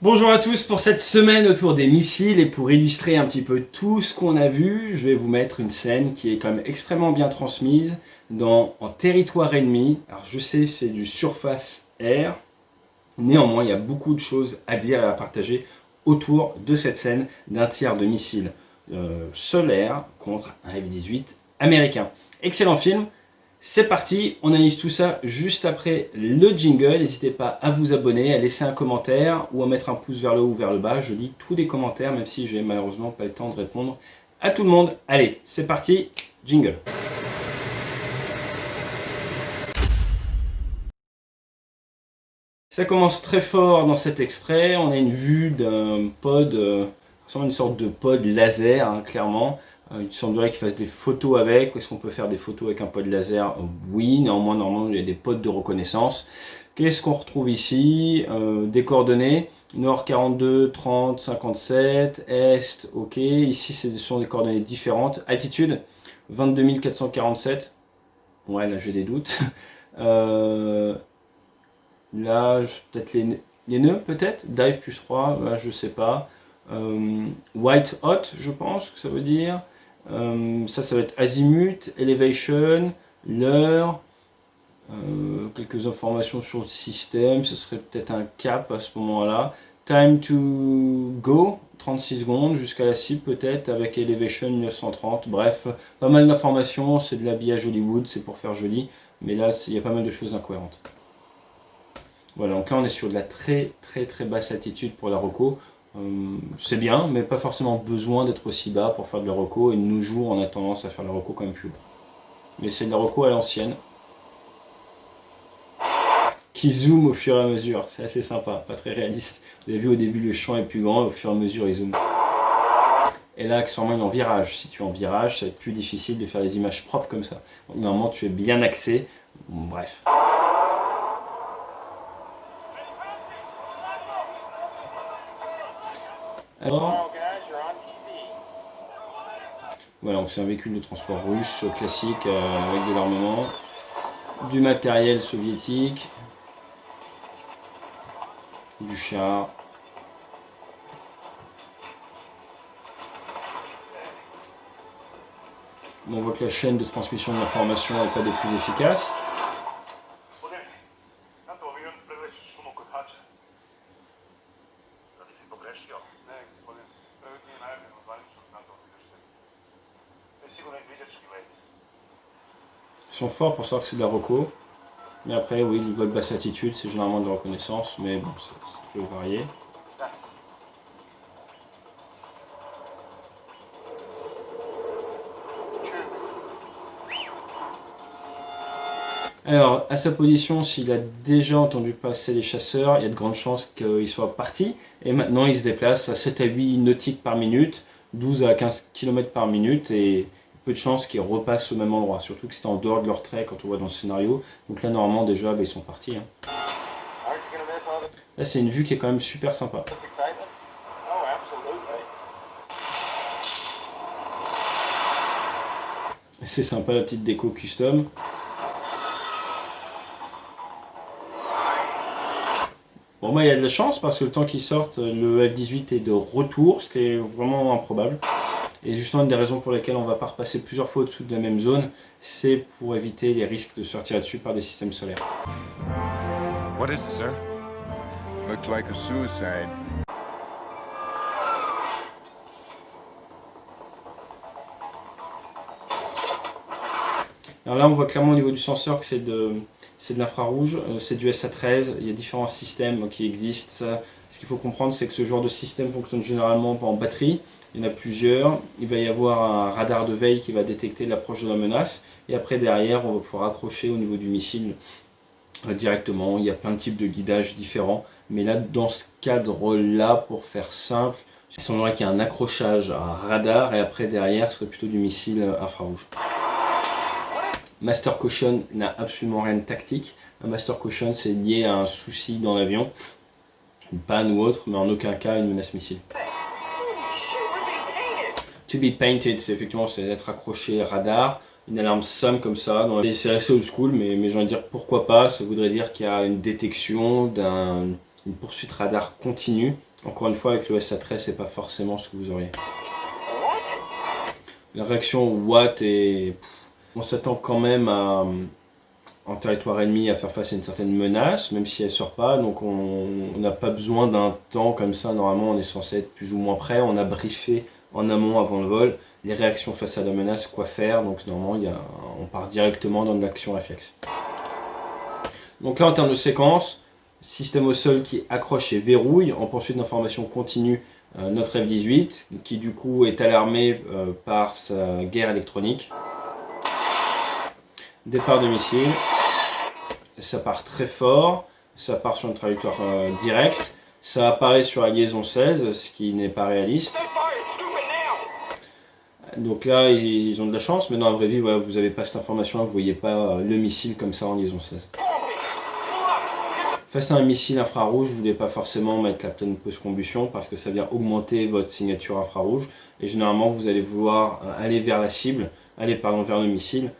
Bonjour à tous pour cette semaine autour des missiles et pour illustrer un petit peu tout ce qu'on a vu, je vais vous mettre une scène qui est quand même extrêmement bien transmise en territoire ennemi. Alors je sais c'est du surface air, néanmoins il y a beaucoup de choses à dire et à partager autour de cette scène d'un tir de missile solaire contre un F-18 américain. Excellent film. C'est parti, on analyse tout ça juste après le jingle. N'hésitez pas à vous abonner, à laisser un commentaire ou à mettre un pouce vers le haut ou vers le bas. Je lis tous les commentaires, même si j'ai malheureusement pas le temps de répondre à tout le monde. Allez, c'est parti, jingle. Ça commence très fort dans cet extrait. On a une vue d'un pod, une sorte de pod laser, hein, clairement. Il semblerait qu'il fasse des photos avec. Est-ce qu'on peut faire des photos avec un pod laser? Oui, néanmoins, normalement, il y a des pods de reconnaissance. Qu'est-ce qu'on retrouve ici? Des coordonnées. Nord 42, 30, 57. Est, ok. Ici, ce sont des coordonnées différentes. Altitude, 22 447. Ouais, là, j'ai des doutes. Là, peut-être les nœuds, peut-être. Dive plus 3, là, je sais pas. White hot, je pense que ça veut dire. Ça va être azimut, elevation, l'heure, quelques informations sur le système, ce serait peut-être un cap à ce moment-là. Time to go, 36 secondes, jusqu'à la cible peut-être, avec elevation 1930. Bref, pas mal d'informations, c'est de l'habillage Hollywood, c'est pour faire joli, mais là, il y a pas mal de choses incohérentes. Voilà, donc là on est sur de la très basse altitude pour la reco. C'est bien, mais pas forcément besoin d'être aussi bas pour faire de la reco. Et de nos jours, on a tendance à faire la reco quand même plus haut. Mais c'est de la reco à l'ancienne, qui zoome au fur et à mesure. C'est assez sympa, pas très réaliste. Vous avez vu au début le champ est plus grand, au fur et à mesure il zoome. Et là, accessoirement, il est en virage. Si tu es en virage, ça va être plus difficile de faire des images propres comme ça. Donc, normalement, tu es bien axé. Bon, bref. Alors, voilà, donc c'est un véhicule de transport russe classique avec de l'armement, du matériel soviétique, du char. On voit que la chaîne de transmission de l'information n'est pas des plus efficaces. Ils sont forts pour savoir que c'est de la reco. Mais après, oui, le vol basse altitude, c'est généralement de reconnaissance, mais bon, ça peut varier. Alors, à sa position, s'il a déjà entendu passer les chasseurs, il y a de grandes chances qu'il soit parti. Et maintenant, il se déplace à 7 à 8 nautiques par minute, 12 à 15 km par minute, et peu de chances qu'ils repassent au même endroit. Surtout que c'était en dehors de leur trait quand on voit dans le scénario. Donc là, normalement, déjà, ils sont partis. Hein. Là, c'est une vue qui est quand même super sympa. C'est sympa la petite déco custom. Bon, moi, il y a de la chance parce que le temps qu'il sorte, le F-18 est de retour, ce qui est vraiment improbable. Et justement, une des raisons pour lesquelles on ne va pas repasser plusieurs fois au-dessous de la même zone, c'est pour éviter les risques de sortir dessus par des systèmes solaires. What is it, sir? Looks like a suicide. Alors là, on voit clairement au niveau du senseur que c'est de l'infrarouge, c'est du SA13, il y a différents systèmes qui existent. Ce qu'il faut comprendre, c'est que ce genre de système fonctionne généralement en batterie. Il y en a plusieurs. Il va y avoir un radar de veille qui va détecter l'approche de la menace. Et après, derrière, on va pouvoir accrocher au niveau du missile directement. Il y a plein de types de guidage différents. Mais là, dans ce cadre-là, pour faire simple, il semblerait qu'il y ait un accrochage à un radar. Et après, derrière, ce serait plutôt du missile infrarouge. Master Caution n'a absolument rien de tactique. Un Master Caution, c'est lié à un souci dans l'avion, une panne ou autre, mais en aucun cas une menace missile. To be painted, c'est effectivement être accroché radar, une alarme SAM comme ça. C'est assez old school, mais j'ai envie de dire pourquoi pas. Ça voudrait dire qu'il y a une détection d'une poursuite radar continue Encore une fois, avec le SA-13, c'est pas forcément ce que vous auriez. La réaction Watt est... On s'attend quand même à, en territoire ennemi à faire face à une certaine menace, même si elle ne sort pas. Donc on n'a pas besoin d'un temps comme ça. Normalement, on est censé être plus ou moins prêt. On a briefé en amont avant le vol les réactions face à la menace, quoi faire. Donc normalement, on part directement dans de l'action réflexe. Donc là, en termes de séquence, système au sol qui accroche et verrouille en poursuite d'informations continue notre F-18, qui du coup est alarmé par sa guerre électronique. Départ de missile, ça part très fort, ça part sur une trajectoire directe, ça apparaît sur la liaison 16, ce qui n'est pas réaliste. Donc là, ils ont de la chance, mais dans la vraie vie, voilà, vous n'avez pas cette information, vous ne voyez pas le missile comme ça en liaison 16. Face à un missile infrarouge, vous ne voulez pas forcément mettre la pleine post-combustion parce que ça vient augmenter votre signature infrarouge. Et généralement, vous allez vouloir aller vers la cible, vers le missile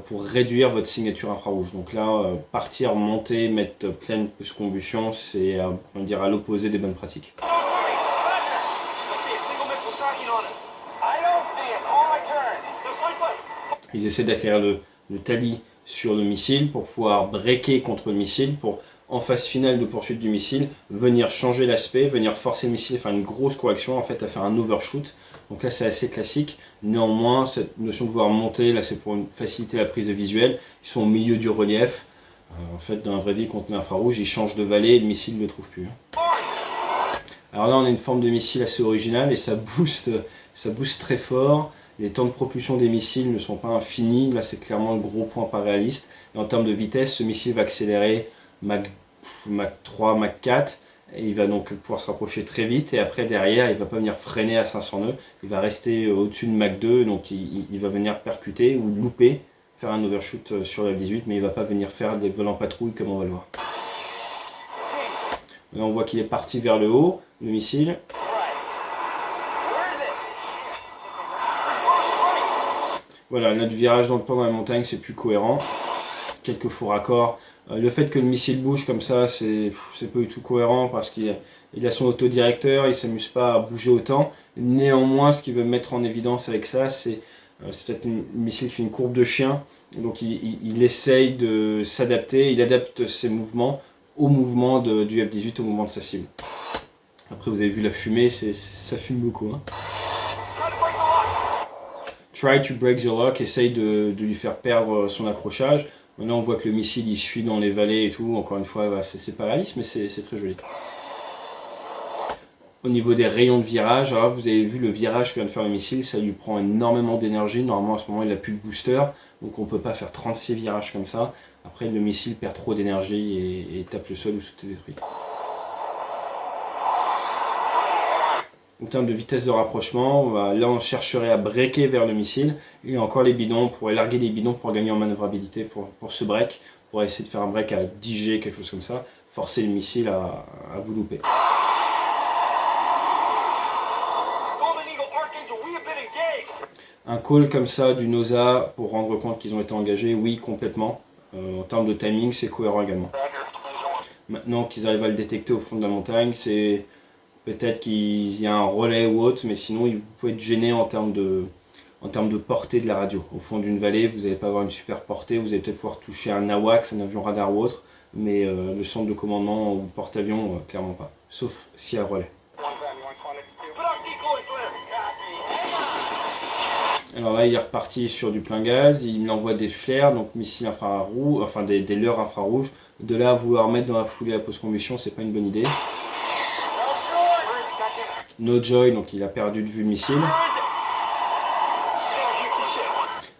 pour réduire votre signature infrarouge. Donc là, partir, monter, mettre pleine post-combustion, c'est on va dire à l'opposé des bonnes pratiques. Ils essaient d'acquérir le tali sur le missile pour pouvoir breaker contre le missile, pour en phase finale de poursuite du missile, venir changer l'aspect, venir forcer le missile à faire une grosse correction, en fait à faire un overshoot. Donc là c'est assez classique, néanmoins cette notion de vouloir monter, là c'est pour faciliter la prise de visuel, ils sont au milieu du relief, en fait dans la vraie vie contre l'infrarouge, ils changent de vallée et le missile ne le trouve plus. Alors là on a une forme de missile assez originale et ça booste très fort. Les temps de propulsion des missiles ne sont pas infinis, là c'est clairement le gros point pas réaliste. Et en termes de vitesse, ce missile va accélérer Mach 3, Mach 4, et il va donc pouvoir se rapprocher très vite, et après derrière il ne va pas venir freiner à 500 nœuds, il va rester au-dessus de Mach 2, donc il va venir percuter ou louper, faire un overshoot sur la 18, mais il ne va pas venir faire des vols en patrouille comme on va le voir. Là on voit qu'il est parti vers le haut, le missile. Voilà, notre virage dans le plan de la montagne, c'est plus cohérent. Quelques faux raccords. Le fait que le missile bouge comme ça, c'est pas du tout cohérent parce qu'il a son autodirecteur, il ne s'amuse pas à bouger autant. Néanmoins, ce qu'il veut mettre en évidence avec ça, c'est peut-être un missile qui fait une courbe de chien. Donc il essaye de s'adapter, il adapte ses mouvements au mouvement du F-18, au mouvement de sa cible. Après, vous avez vu la fumée, ça fume beaucoup. Hein. Try to break the lock, essaye de lui faire perdre son accrochage. Maintenant on voit que le missile il suit dans les vallées et tout, encore une fois c'est pas réaliste mais c'est très joli. Au niveau des rayons de virage, alors vous avez vu le virage que vient de faire le missile, ça lui prend énormément d'énergie, normalement à ce moment il n'a plus de booster, donc on ne peut pas faire 36 virages comme ça, après le missile perd trop d'énergie et tape le sol ou s'autodétruit. En termes de vitesse de rapprochement, là on chercherait à breaker vers le missile. Il y a encore les bidons, on pourrait larguer les bidons pour gagner en manœuvrabilité pour ce break, pour essayer de faire un break à 10 G, quelque chose comme ça, forcer le missile à vous louper. Un call comme ça du NOSA pour rendre compte qu'ils ont été engagés, oui complètement. En termes de timing, c'est cohérent également. Maintenant qu'ils arrivent à le détecter au fond de la montagne, c'est... Peut-être qu'il y a un relais ou autre, mais sinon vous pouvez être gêné en termes de portée de la radio. Au fond d'une vallée, vous n'allez pas avoir une super portée, vous allez peut-être pouvoir toucher un AWACS, un avion radar ou autre, mais le centre de commandement ou porte-avions, clairement pas, sauf s'il y a relais. Alors là, il est reparti sur du plein gaz, il envoie des flares, donc missiles infrarouges, enfin des leurres infrarouges. De là à vouloir mettre dans la foulée la post-combustion, c'est pas une bonne idée. No Joy, donc il a perdu de vue le missile.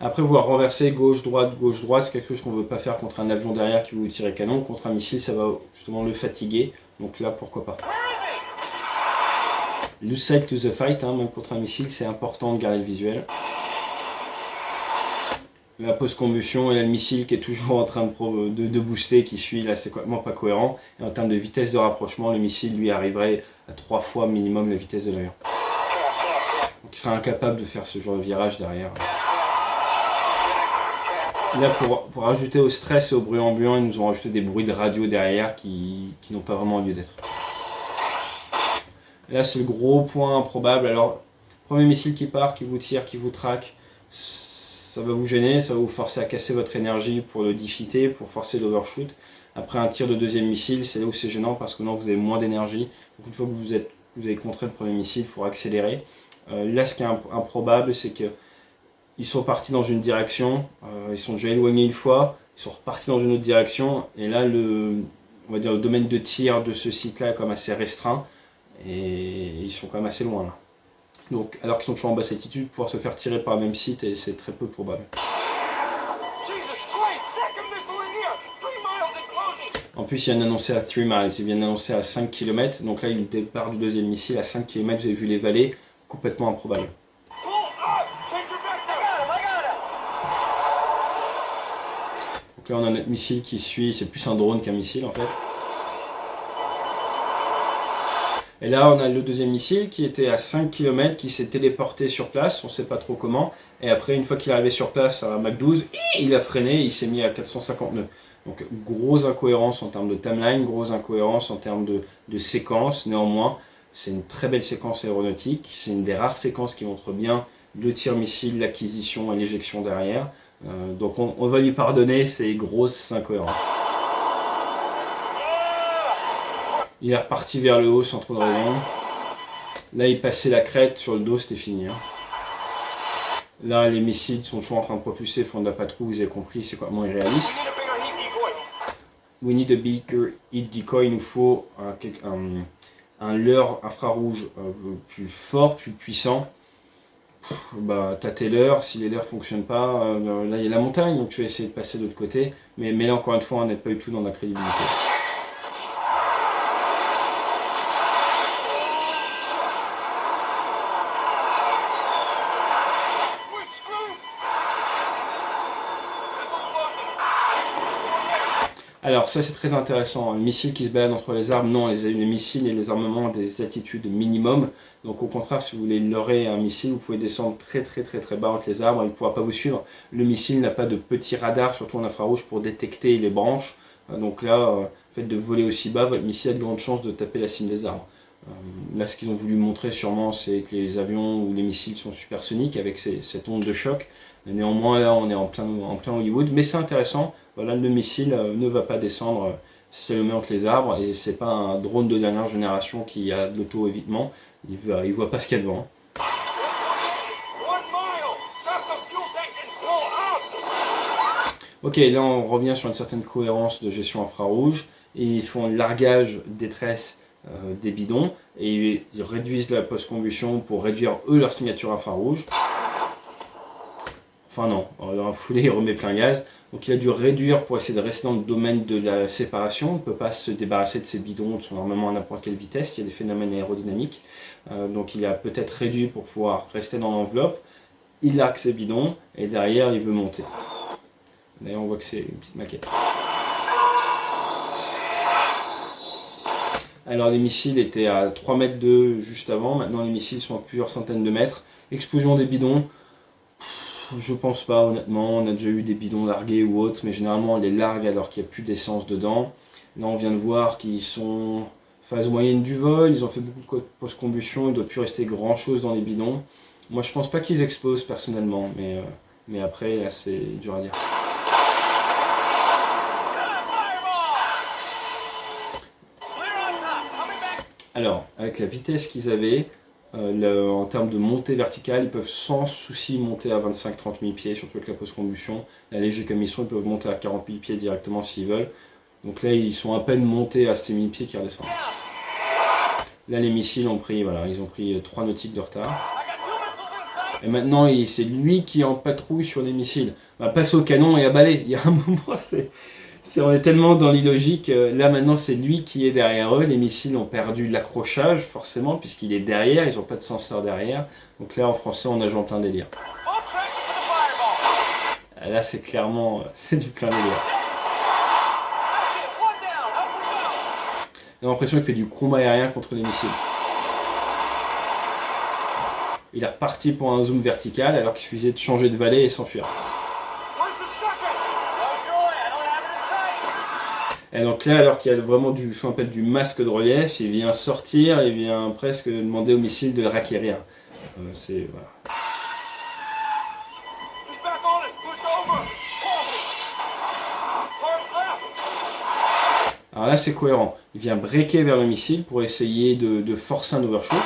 Après, vouloir renverser gauche-droite, c'est quelque chose qu'on ne veut pas faire contre un avion derrière qui veut tirer canon. Contre un missile, ça va justement le fatiguer. Donc là, pourquoi pas. Lose sight to the fight, hein, même contre un missile, c'est important de garder le visuel. La post-combustion et là, le missile qui est toujours en train de booster, qui suit, là c'est complètement pas cohérent. Et en termes de vitesse de rapprochement, le missile lui arriverait à 3 fois minimum la vitesse de l'avion. Donc il sera incapable de faire ce genre de virage derrière. Là pour ajouter au stress et au bruit ambiant, ils nous ont rajouté des bruits de radio derrière qui n'ont pas vraiment lieu d'être. Là, c'est le gros point improbable. Alors, premier missile qui part, qui vous tire, qui vous traque, ça va vous gêner, ça va vous forcer à casser votre énergie pour le defeater, pour forcer l'overshoot. Après un tir de deuxième missile, c'est là où c'est gênant parce que non, vous avez moins d'énergie. Donc une fois que vous avez contré le premier missile, il faut accélérer. Là, ce qui est improbable, c'est qu'ils sont partis dans une direction, ils sont déjà éloignés une fois, ils sont repartis dans une autre direction, et là, on va dire, le domaine de tir de ce site-là est quand même assez restreint, et ils sont quand même assez loin là. Donc, alors qu'ils sont toujours en basse altitude, pouvoir se faire tirer par le même site, et c'est très peu probable. En plus, il vient d'annoncer à 3 miles, il vient d'annoncer à 5 km, donc là, il départ du deuxième missile à 5 km, vous avez vu les vallées, complètement improbable. Donc là, on a notre missile qui suit, c'est plus un drone qu'un missile en fait. Et là, on a le deuxième missile qui était à 5 km, qui s'est téléporté sur place, on ne sait pas trop comment. Et après, une fois qu'il est arrivé sur place à Mach 12, il a freiné, il s'est mis à 450 nœuds. Donc, grosse incohérence en termes de timeline, grosse incohérence en termes de séquence. Néanmoins, c'est une très belle séquence aéronautique. C'est une des rares séquences qui montre bien le tir missile, l'acquisition et l'éjection derrière. Donc, on va lui pardonner ces grosses incohérences. Il est reparti vers le haut sans trop de raison. Là, il passait la crête sur le dos, c'était fini. Hein. Là, les missiles sont toujours en train de propulser, font de la patrouille, vous avez compris, c'est complètement irréaliste. We need a bigger heat decoy, il nous faut un leurre infrarouge plus fort, plus puissant. Bah, tâtez leurre, si les leurres ne fonctionnent pas, là il y a la montagne, donc tu vas essayer de passer de l'autre côté. Mais là, encore une fois, on n'est pas du tout dans la crédibilité. Alors ça c'est très intéressant, le missile qui se balade entre les arbres, non, les missiles et les armements ont des altitudes minimum, donc au contraire si vous voulez leurrer un missile, vous pouvez descendre très bas entre les arbres, il ne pourra pas vous suivre. Le missile n'a pas de petit radar, surtout en infrarouge, pour détecter les branches, donc là, le fait de voler aussi bas, votre missile a de grandes chances de taper la cime des arbres. Là ce qu'ils ont voulu montrer sûrement, c'est que les avions ou les missiles sont supersoniques avec cette onde de choc. Néanmoins là on est en plein Hollywood, mais c'est intéressant. Voilà, le missile ne va pas descendre si c'est le met entre les arbres, et c'est pas un drone de dernière génération qui a de l'auto-évitement, il voit pas ce qu'il y a devant. Ok, là on revient sur une certaine cohérence de gestion infrarouge, et ils font le largage des tresses des bidons, et ils réduisent la post-combustion pour réduire eux leur signature infrarouge. Enfin non, dans la foulée il remet plein gaz. Donc il a dû réduire pour essayer de rester dans le domaine de la séparation. On ne peut pas se débarrasser de ses bidons, de son armement à n'importe quelle vitesse. Il y a des phénomènes aérodynamiques. Donc il a peut-être réduit pour pouvoir rester dans l'enveloppe. Il largue ses bidons et derrière il veut monter. D'ailleurs on voit que c'est une petite maquette. Alors les missiles étaient à 3 mètres de juste avant. Maintenant les missiles sont à plusieurs centaines de mètres. Explosion des bidons. Je pense pas honnêtement, on a déjà eu des bidons largués ou autres, mais généralement on les largue alors qu'il n'y a plus d'essence dedans. Là on vient de voir qu'ils sont phase moyenne du vol, ils ont fait beaucoup de post-combustion, il ne doit plus rester grand chose dans les bidons. Moi je pense pas qu'ils explosent personnellement, mais après là c'est dur à dire. Alors avec la vitesse qu'ils avaient, en termes de montée verticale, ils peuvent sans souci monter à 25-30 000 pieds, surtout avec la post-combustion. Là, légers comme ils sont, ils peuvent monter à 40 000 pieds directement s'ils veulent. Donc là, ils sont à peine montés à ces 1000 pieds qui redescendent. Là, les missiles ont pris, voilà, ils ont pris 3 nautiques de retard. Et maintenant, c'est lui qui est en patrouille sur les missiles. Bah, passe au canon et à balai. Il y a un moment, on est tellement dans l'illogique. Là maintenant c'est lui qui est derrière eux. Les missiles ont perdu l'accrochage forcément puisqu'il est derrière. Ils n'ont pas de senseur derrière. Donc là en français on a joué en plein délire. Là c'est clairement c'est du plein délire. J'ai l'impression qu'il fait du combat aérien contre les missiles. Il est reparti pour un zoom vertical alors qu'il suffisait de changer de vallée et s'enfuir. Et donc là, alors qu'il y a vraiment ce qu'on appelle du masque de relief, il vient sortir, il vient presque demander au missile de le requérir. C'est voilà. Alors là, c'est cohérent. Il vient breaker vers le missile pour essayer de forcer un overshoot.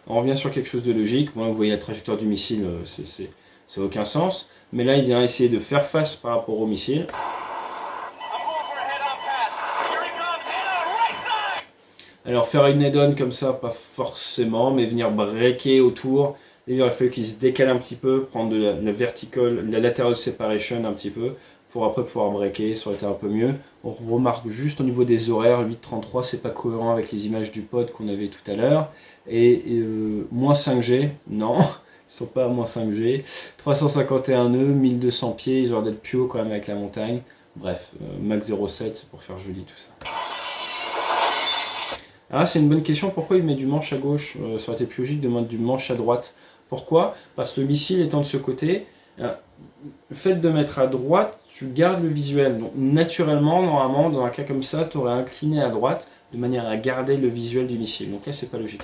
On revient sur quelque chose de logique. Bon, là, vous voyez la trajectoire du missile, ça n'a aucun sens. Mais là, il vient essayer de faire face par rapport au missile. Alors, faire une head-on comme ça, pas forcément, mais venir breaker autour. Il aurait fallu qu'il se décale un petit peu, prendre de la vertical, de la lateral separation un petit peu, pour après pouvoir breaker, ça aurait été un peu mieux. On remarque juste au niveau des horaires, 8.33, c'est pas cohérent avec les images du pod qu'on avait tout à l'heure. Et moins 5G, non, ils sont pas à moins 5G. 351 nœuds, 1200 pieds, ils auraient d'être plus haut quand même avec la montagne. Bref, Mach 0,7, c'est pour faire joli tout ça. Ah, c'est une bonne question, pourquoi il met du manche à gauche? Ça aurait été plus logique de mettre du manche à droite. Pourquoi? Parce que le missile étant de ce côté, le fait de mettre à droite, tu gardes le visuel. Donc naturellement, normalement, dans un cas comme ça, tu aurais incliné à droite de manière à garder le visuel du missile. Donc là, c'est pas logique.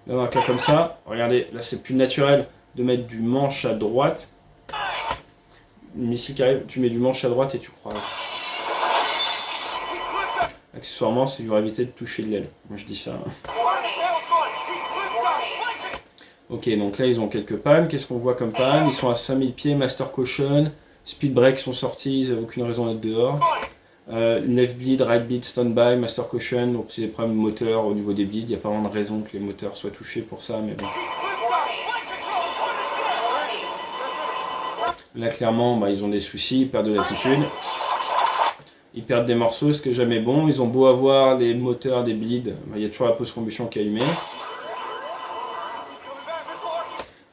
Là, dans un cas comme ça, regardez, là c'est plus naturel de mettre du manche à droite. Le missile qui arrive, tu mets du manche à droite et tu croises. Accessoirement, c'est pour éviter de toucher de l'aile. Moi je dis ça. Ok, donc là ils ont quelques pannes. Qu'est-ce qu'on voit comme panne? Ils sont à 5000 pieds, master caution. Speed break sont sortis, ils n'avaient aucune raison d'être dehors. Left bleed, right bleed, standby, master caution. Donc c'est des problèmes de moteur au niveau des bleeds. Il n'y a pas vraiment de raison que les moteurs soient touchés pour ça, mais bon. Là clairement, bah, ils ont des soucis, ils perdent de l'altitude. Ils perdent des morceaux, ce qui n'est jamais bon. Ils ont beau avoir les moteurs, des bleeds, bah, il y a toujours la post-combustion qui est allumée.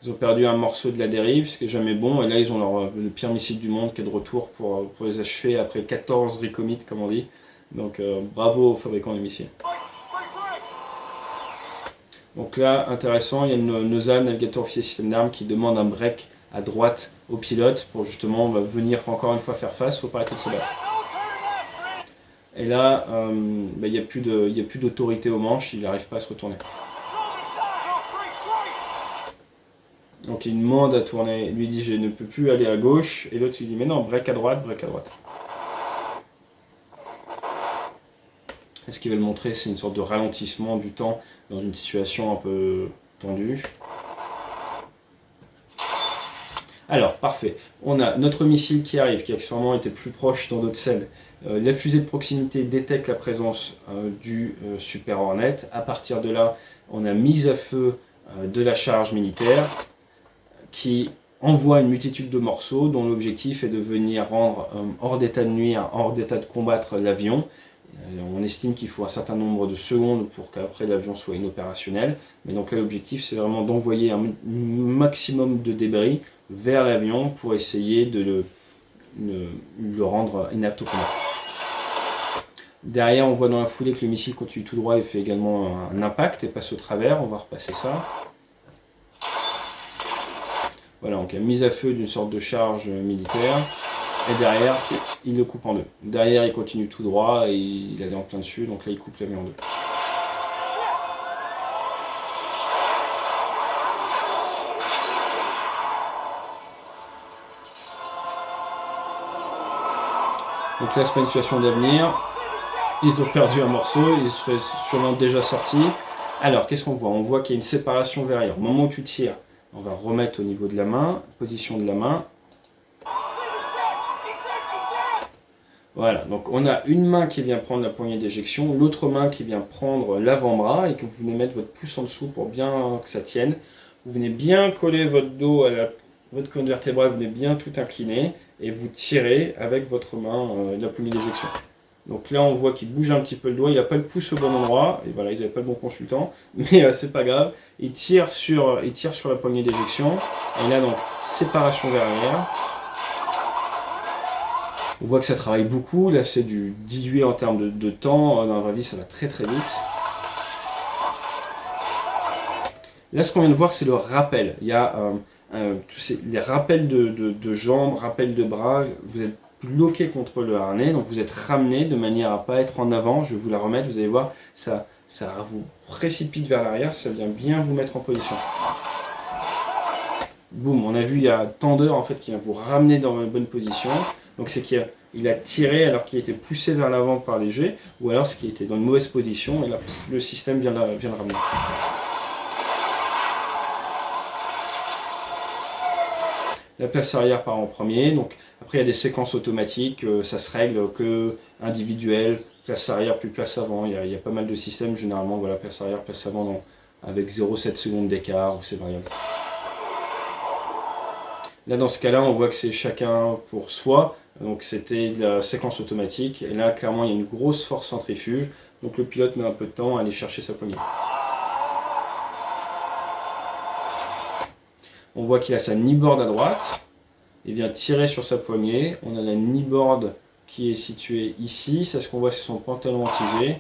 Ils ont perdu un morceau de la dérive, ce qui n'est jamais bon. Et là, ils ont le pire missile du monde qui est de retour pour les achever après 14 recommits, comme on dit. Donc bravo aux fabricants de missiles. Donc là, intéressant, il y a une NOSA, navigateur officier système d'armes, qui demande un break à droite au pilote pour justement venir encore une fois faire face. Il ne faut pas arrêter de se battre. Et là, il n'y a plus d'autorité au manche, il n'arrive pas à se retourner. Donc il demande à tourner, il lui dit je ne peux plus aller à gauche, et l'autre lui dit mais non, break à droite, break à droite. Et ce qu'ils veulent montrer, c'est une sorte de ralentissement du temps dans une situation un peu tendue. Alors, parfait. On a notre missile qui arrive, qui accessoirement était plus proche dans d'autres scènes. La fusée de proximité détecte la présence du Super Hornet. À partir de là, on a mise à feu de la charge militaire qui envoie une multitude de morceaux dont l'objectif est de venir rendre hors d'état de nuire, hors d'état de combattre l'avion. On estime qu'il faut un certain nombre de secondes pour qu'après l'avion soit inopérationnel. Mais donc là, l'objectif, c'est vraiment d'envoyer un maximum de débris vers l'avion pour essayer de le rendre inapte au combat. Derrière, on voit dans la foulée que le missile continue tout droit et fait également un impact et passe au travers. On va repasser ça. Voilà, donc il y a mise à feu d'une sorte de charge militaire. Et derrière, il le coupe en deux. Derrière, il continue tout droit et il allait en plein dessus, donc là, il coupe l'avion en deux. Donc là, c'est pas une situation d'avenir. Ils ont perdu un morceau, ils seraient sûrement déjà sortis. Alors, qu'est-ce qu'on voit? On voit qu'il y a une séparation vers arrière. Au moment où tu tires, on va remettre au niveau de la main, position de la main. Voilà, donc on a une main qui vient prendre la poignée d'éjection, l'autre main qui vient prendre l'avant-bras et que vous venez mettre votre pouce en dessous pour bien que ça tienne. Vous venez bien coller votre dos à votre colonne vertébrale, vous venez bien tout incliner et vous tirez avec votre main la poignée d'éjection. Donc là on voit qu'il bouge un petit peu le doigt, il n'a pas le pouce au bon endroit, et voilà, ils n'avaient pas le bon consultant, mais c'est pas grave. Il tire sur la poignée d'éjection, et là donc séparation vers arrière. On voit que ça travaille beaucoup, là c'est du dilué en termes de temps, dans la vraie vie ça va très très vite. Là ce qu'on vient de voir c'est le rappel, il y a les rappels de jambes, rappels de bras, vous êtes bloqué contre le harnais, donc vous êtes ramené de manière à ne pas être en avant. Je vais vous la remettre, vous allez voir, ça vous précipite vers l'arrière, ça vient bien vous mettre en position. Boum, on a vu il y a tendeur en fait qui vient vous ramener dans la bonne position. Donc c'est qu'il a tiré alors qu'il était poussé vers l'avant par les jets, ou alors c'est qu'il était dans une mauvaise position et là le système vient le ramener. La place arrière part en premier, donc après il y a des séquences automatiques, ça se règle que individuel, place arrière puis place avant, il y a pas mal de systèmes généralement, voilà, place arrière, place avant avec 0,7 secondes d'écart ou c'est variable. Là dans ce cas-là on voit que c'est chacun pour soi, donc c'était la séquence automatique, et là clairement il y a une grosse force centrifuge, donc le pilote met un peu de temps à aller chercher sa poignée. On voit qu'il a sa kneeboard à droite, il vient tirer sur sa poignée, on a la kneeboard qui est située ici, ça ce qu'on voit c'est son pantalon anti-G,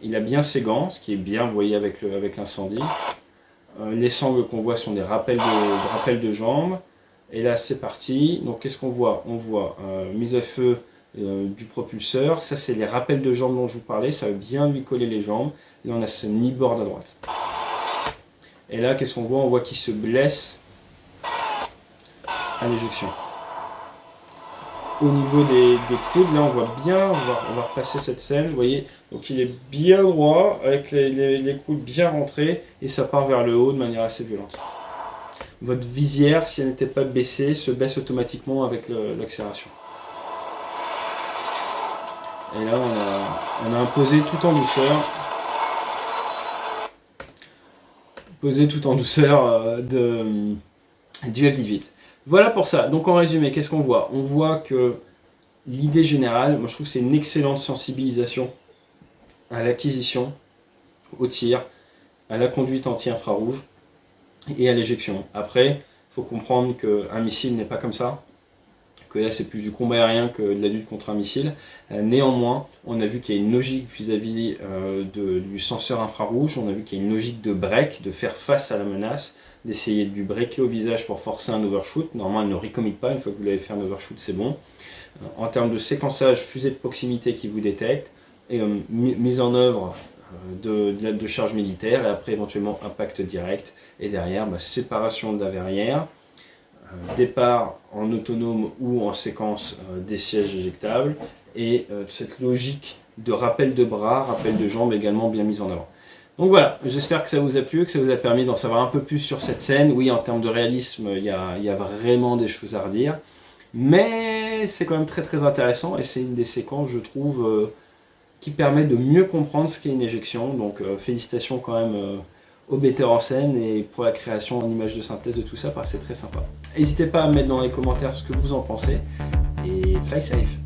il a bien ses gants, ce qui est bien, vous voyez avec l'incendie. Les sangles qu'on voit sont des rappels de jambes, et là c'est parti, donc qu'est-ce qu'on voit? On voit mise à feu du propulseur, ça c'est les rappels de jambes dont je vous parlais, ça va bien lui coller les jambes, là on a ce kneeboard à droite. Et là qu'est-ce qu'on voit? On voit qu'il se blesse à l'éjection. Au niveau des coudes, là on voit bien, on va repasser cette scène, vous voyez, donc il est bien droit, avec les coudes bien rentrés, et ça part vers le haut de manière assez violente. Votre visière, si elle n'était pas baissée, se baisse automatiquement avec l'accélération. Et là on a imposé tout en douceur. Posé tout en douceur du F-18. Voilà pour ça. Donc en résumé, qu'est-ce qu'on voit? On voit que l'idée générale, moi je trouve que c'est une excellente sensibilisation à l'acquisition, au tir, à la conduite anti-infrarouge et à l'éjection. Après, il faut comprendre qu'un missile n'est pas comme ça, que là c'est plus du combat aérien que de la lutte contre un missile. Néanmoins, on a vu qu'il y a une logique vis-à-vis du senseur infrarouge, on a vu qu'il y a une logique de break, de faire face à la menace, d'essayer de lui breaker au visage pour forcer un overshoot. Normalement, elle ne recommit pas, une fois que vous l'avez fait un overshoot, c'est bon. En termes de séquençage, fusée de proximité qui vous détecte, et mise en œuvre de charge militaire, et après éventuellement impact direct, et derrière, séparation de la verrière, départ en autonome ou en séquence des sièges éjectables, et cette logique de rappel de bras, rappel de jambes également bien mise en avant. Donc voilà, j'espère que ça vous a plu, que ça vous a permis d'en savoir un peu plus sur cette scène. Oui, en termes de réalisme, il y a vraiment des choses à redire, mais c'est quand même très très intéressant, et c'est une des séquences, je trouve, qui permet de mieux comprendre ce qu'est une éjection. Donc félicitations quand même au metteur en scène et pour la création en images de synthèse de tout ça, c'est très sympa. N'hésitez pas à me mettre dans les commentaires ce que vous en pensez, et fly safe!